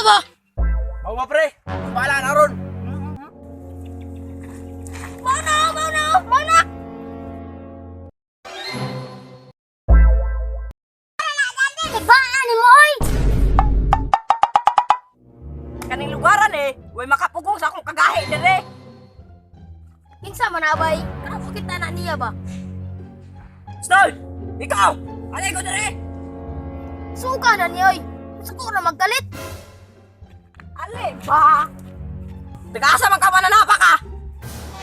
ba? Mau ba pre? Bahala na ron. Mana? Tibaan mo oy. Kaning lugaran way makapugong sa akong kagahi dire. Kinsa man abay? Kanang kita na niya ba? Stol! Ikaw! Alay ko dire! Suga na niya oy. Gusto ko na maggalit. Alay ba? Tagasa man ka mananapa ka!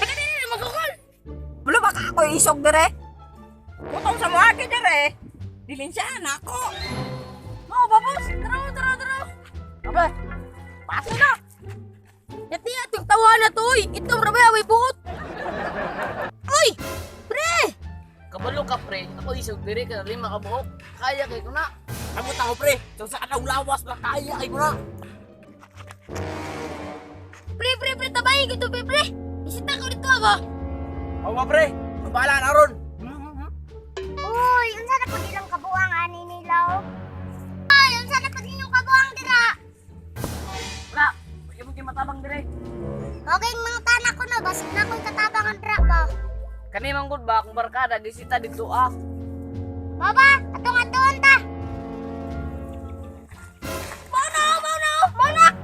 Teka din magkukul. Bulo ba ka ako isog dire? Putong sa mga dire. Dilinsyahan ako. Mau babos. Tara. Aba, paso na! Yati ating tawa na to oy. Itom rabay away buot. Oy! Pre! Kabalo ka pre, ako isog diri ka 5 ka buok. Kaya kay ko na. Kamot ako pre, sa anong lawas na kaya kay muna. Pre, tabay ko to pre. Isita ko dito ba? Mau ba pre? Bahala na ron. Uy, unsa na pud ilang kabuang ani nilaw? Ay, unsa na pud inyong kabuang dira? Wala, pwede mo matabang dire. Okay, mga tanak ko na basig na akong katabangan dira ba? Kani man gud ba akong barkada disita dito ah. Baba, atong ta. Mana?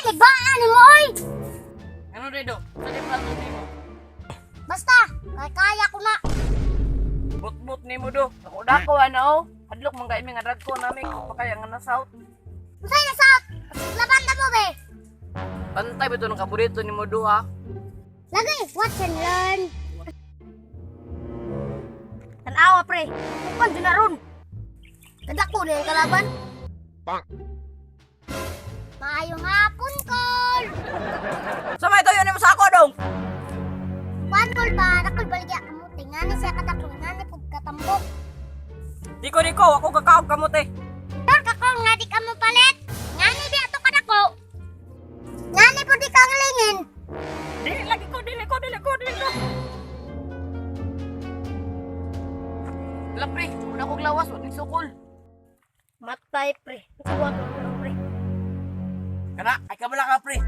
Tibaan mo oy. Ano dedo? Sa plato nimo. Basta, kaya ko na. Bot nimo do. Ako dako ano. Hadlok man kay nga radko nami ko pa kaya nga na south. Unsay na sa laban na mo be? Pantay bito ng kaburito nimo do ha. Lagi, watch and learn. Tanawa pre. Bukan din na ron. Kadako na yung kalaban. Maayong hapon, Kol. Sa may tayo mo sa ako dong. Kuan Kol ba, nakol baligya kamo tingani siya kadako ngani pud katambok. Diko, ako kakaog kamote. Kakol nga di kamo palit. Ngani di ato kadako. Ngani pud di kang lingin. Dili ko. Wala pre, una kog lawas wa ni sukol. Matay pre. Suwa ko pre. Kana, ay kabala ka pre.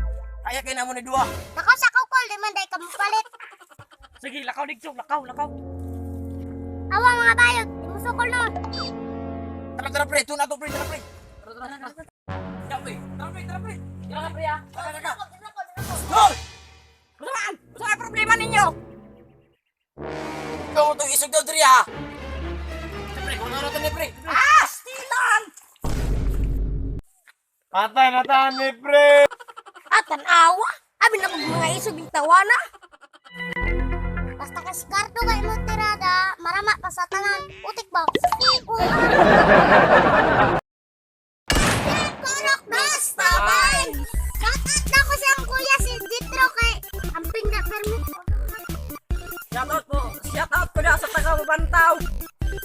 Kaya kay namo ni duwa. Nako sa Kol, di man day kamo palit. Sige, lakaw digso, lakaw. Awa mga bayot, di mo sukol nun. Tara pre, tuna to pre, tara pre. Tara pre. Tara pre ah. Tara. Hoy! Saan problema ninyo? Ikaw mo to isog daw diri ha. Pre, kung ano to ni pre. Stilan! Patay na tahan ni pre. At tanawa. Abi na kong mga isubing tawana. Basta ka sigardo kay mo tirada, marama pa sa tanan. Utik ba? Kurok basta bay! Shoutout na ko siyang kuya si Ditro kay amping na permit. Shoutout ko na sa taga-Babantaw.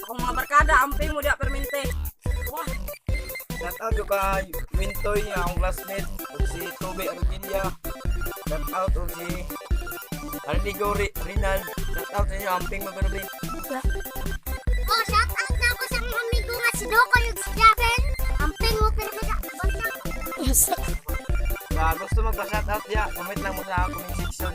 Akong mga barkada, amping mo dia permente. Wah, Shout out yung kay Wintoy niya, akong classmate. O si Tobe Arudilla. Shout out o si Arligo Rinald. Shout out sa inyo, amping maganobi. Oh, shoutout na ko siyang amigo nga si Doko yung si Javen. Amping mo permit. Basta. Gusto magpa-shout out niya, comment lang mo sa comment section.